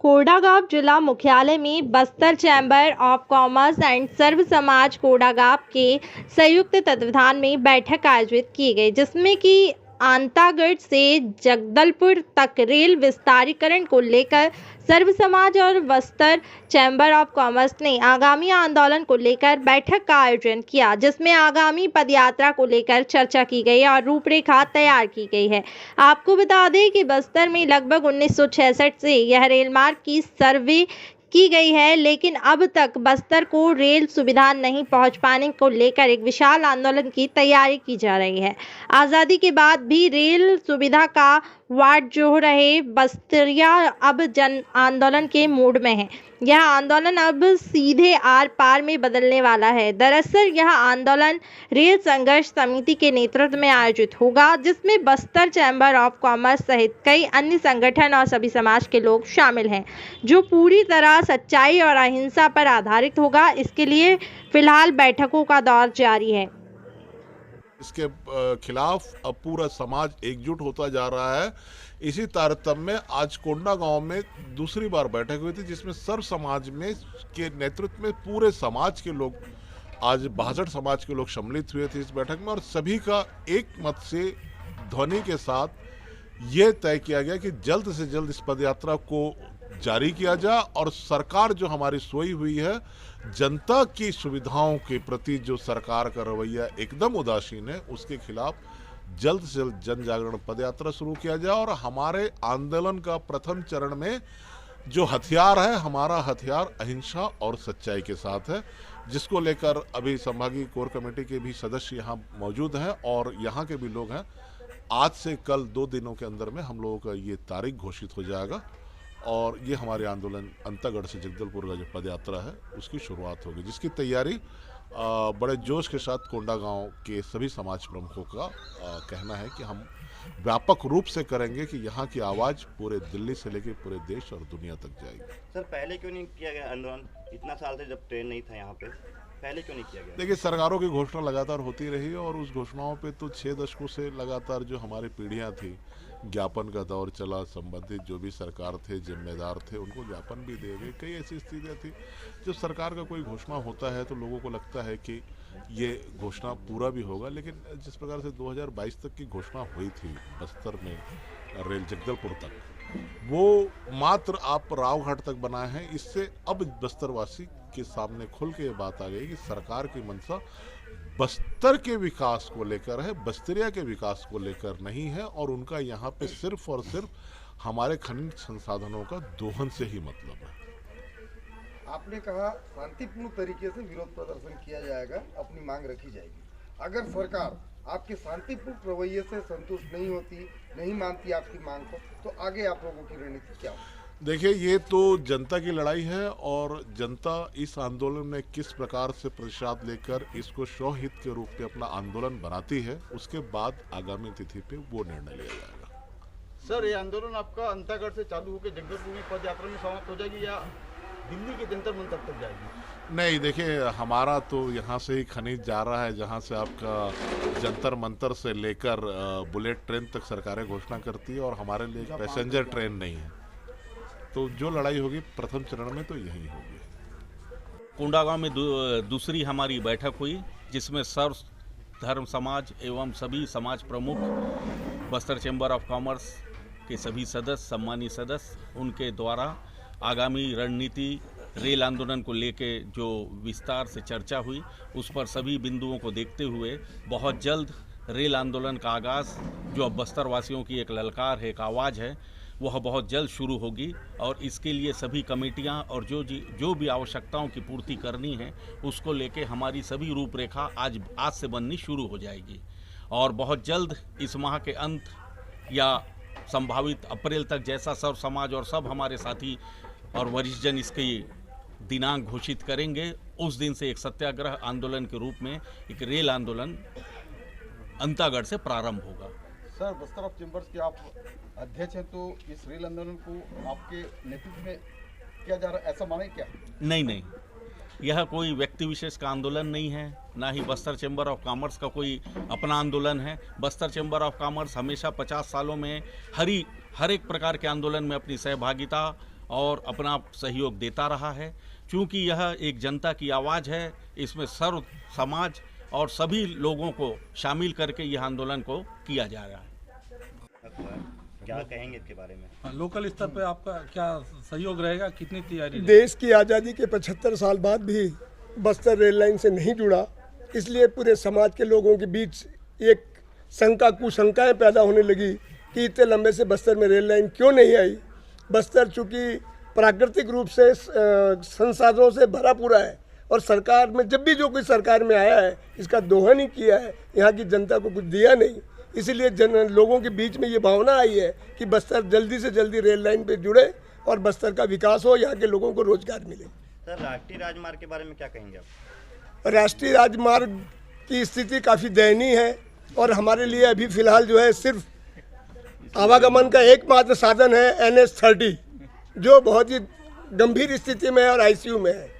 कोंडागांव जिला मुख्यालय में Bastar chamber of commerce and Sarva Samaj Kondagaon के संयुक्त तत्वावधान में बैठक आयोजित की गई, जिसमें कि आंतागढ़ से जगदलपुर तक रेल विस्तारीकरण को लेकर सर्व समाज और बस्तर चैम्बर ऑफ कॉमर्स ने आगामी आंदोलन को लेकर बैठक का आयोजन किया, जिसमें आगामी पदयात्रा को लेकर चर्चा की गई और रूपरेखा तैयार की गई है। आपको बता दें कि बस्तर में लगभग 1966 से यह रेल मार्ग की सर्वे की गई है, लेकिन अब तक बस्तर को रेल सुविधा नहीं पहुंच पाने को लेकर एक विशाल आंदोलन की तैयारी की जा रही है। आज़ादी के बाद भी रेल सुविधा का वाट जो रहे बस्तरिया अब जन आंदोलन के मूड में है। यह आंदोलन अब सीधे आर पार में बदलने वाला है। दरअसल यह आंदोलन रेल संघर्ष समिति के नेतृत्व में आयोजित होगा, जिसमें बस्तर चैम्बर ऑफ कॉमर्स सहित कई अन्य संगठन और सभी समाज के लोग शामिल हैं, जो पूरी तरह सच्चाई और अहिंसा पर आधारित होगा। इसके लिए फिलहाल बैठकों का दौर जारी है। इसके खिलाफ अब पूरा समाज एकजुट होता जा रहा है। इसी तारतम्य में आज कोंडागांव में दूसरी बार बैठक हुई थी, जिसमें सर्व समाज में के नेतृत्व में पूरे समाज के लोग, आज 62 समाज के लोग सम्मिलित हुए थे इस बैठक में, और सभी का एक मत से ध्वनि के साथ ये तय किया गया कि जल्द से जल्द इस पदयात्रा को जारी किया जाए और सरकार जो हमारी सोई हुई है, जनता की सुविधाओं के प्रति जो सरकार का रवैया एकदम उदासीन है, उसके खिलाफ जल्द से जल्द जन जागरण पदयात्रा शुरू किया जाए। और हमारे आंदोलन का प्रथम चरण में जो हथियार है, हमारा हथियार अहिंसा और सच्चाई के साथ है, जिसको लेकर अभी संभागीय कोर कमेटी के भी सदस्य यहाँ मौजूद हैं और यहाँ के भी लोग हैं। आज से कल 2 दिनों के अंदर में हम लोगों का ये तारीख घोषित हो जाएगा और ये हमारे आंदोलन अंतागढ़ से जगदलपुर का जो पदयात्रा है उसकी शुरुआत होगी, जिसकी तैयारी बड़े जोश के साथ कोंडागांव के सभी समाज प्रमुखों का कहना है कि हम व्यापक रूप से करेंगे कि यहाँ की आवाज़ पूरे दिल्ली से लेकर पूरे देश और दुनिया तक जाएगी। सर, पहले क्यों नहीं किया गया आंदोलन? इतना साल से जब ट्रेन नहीं था यहाँ पे, पहले क्यों नहीं किया गया? देखिए, सरकारों की घोषणा लगातार होती रही और उस घोषणाओं पे तो 6 दशकों से लगातार जो हमारी पीढ़ियाँ थी, ज्ञापन का दौर चला, संबंधित जो भी सरकार थे, जिम्मेदार थे, उनको ज्ञापन भी दे गए। कई ऐसी स्थितियाँ थी जब सरकार का कोई घोषणा होता है तो लोगों को लगता है कि ये घोषणा पूरा भी होगा, लेकिन जिस प्रकार से 2022 तक की घोषणा हुई थी बस्तर में रेल जगदलपुर तक, वो मात्र आप रावघाट तक बनाए हैं। इससे अब बस्तरवासी के सामने खुल के ये बात आ गई कि सरकार की मंशा बस्तर के विकास को लेकर है, बस्तरिया के विकास को लेकर नहीं है, और उनका यहाँ पे सिर्फ और सिर्फ हमारे खनिज संसाधनों का दोहन से ही मतलब है। आपने कहा शांतिपूर्ण तरीके से विरोध प्रदर्शन किया जाएगा, अपनी मांग रखी जाएगी। अगर सरकार आपके शांतिपूर्ण रवैये से संतुष्ट नहीं होती, नहीं मानती आपकी मांग को, तो आगे आप लोगों की रणनीति क्या होगी? देखिए, ये तो जनता की लड़ाई है और जनता इस आंदोलन में किस प्रकार से प्रतिशत लेकर इसको स्वहित के रूप में अपना आंदोलन बनाती है, उसके बाद आगामी तिथि पे वो निर्णय लिया जाएगा। सर, ये आंदोलन आपका अंतागढ़ से चालू होकर जगदलपुर में पदयात्रा में समाप्त हो जाएगी या दिल्ली के जंतर मंतर तक जाएगी? नहीं, देखिए, हमारा तो यहाँ से ही खनिज जा रहा है, जहाँ से आपका जंतर मंतर से लेकर बुलेट ट्रेन तक सरकारें घोषणा करती है, और हमारे लिए पैसेंजर ट्रेन नहीं है। तो जो लड़ाई होगी प्रथम चरण में तो यही होगी। कोंडागांव में दूसरी हमारी बैठक हुई, जिसमें सर्व धर्म समाज एवं सभी समाज प्रमुख, बस्तर चैम्बर ऑफ कॉमर्स के सभी सदस्य, सम्मानित सदस्य, उनके द्वारा आगामी रणनीति रेल आंदोलन को लेके जो विस्तार से चर्चा हुई, उस पर सभी बिंदुओं को देखते हुए बहुत जल्द रेल आंदोलन का आगाज़, जो अब बस्तर वासियों की एक ललकार है, एक आवाज़ है, वह बहुत जल्द शुरू होगी। और इसके लिए सभी कमेटियां और जो भी आवश्यकताओं की पूर्ति करनी है, उसको लेके हमारी सभी रूपरेखा आज से बननी शुरू हो जाएगी। और बहुत जल्द इस माह के अंत या संभावित अप्रैल तक, जैसा सर्व समाज और सब हमारे साथी और वरिष्ठ जन इसकी दिनांक घोषित करेंगे, उस दिन से एक सत्याग्रह आंदोलन के रूप में एक रेल आंदोलन अंतागढ़ से प्रारंभ होगा। सर, बस्तर ऑफ चैम्बर्स के आप अध्यक्ष हैं, तो इस रेल आंदोलन को आपके नेतृत्व में किया जा रहा है, ऐसा माने क्या? नहीं, यह कोई व्यक्ति विशेष का आंदोलन नहीं है, ना ही बस्तर चैम्बर ऑफ कॉमर्स का कोई अपना आंदोलन है। बस्तर चैम्बर ऑफ कॉमर्स हमेशा 50 सालों में हर एक प्रकार के आंदोलन में अपनी सहभागिता और अपना सहयोग देता रहा है। क्योंकि यह एक जनता की आवाज़ है, इसमें सर्व समाज और सभी लोगों को शामिल करके यह आंदोलन को किया जा रहा है। क्या कहेंगे इसके बारे में? लोकल स्तर पे आपका क्या सहयोग रहेगा, कितनी तैयारी रहेगी? देश की आज़ादी के 75 साल बाद भी बस्तर रेल लाइन से नहीं जुड़ा, इसलिए पूरे समाज के लोगों के बीच एक कुशंकाएं पैदा होने लगी कि इतने लंबे से बस्तर में रेल लाइन क्यों नहीं आई। बस्तर चूँकि प्राकृतिक रूप से संसाधनों से भरा पूरा है और सरकार में जब भी जो कोई सरकार में आया है इसका दोहन ही किया है, यहाँ की जनता को कुछ दिया नहीं। इसीलिए लोगों के बीच में ये भावना आई है कि बस्तर जल्दी से जल्दी रेल लाइन पे जुड़े और बस्तर का विकास हो, यहाँ के लोगों को रोजगार मिले। सर, राष्ट्रीय राजमार्ग के बारे में क्या कहेंगे आप? राष्ट्रीय राजमार्ग की स्थिति काफ़ी दयनीय है और हमारे लिए अभी फ़िलहाल जो है सिर्फ आवागमन का एकमात्र साधन है NH-30, जो बहुत ही गंभीर स्थिति में है और ICU में है।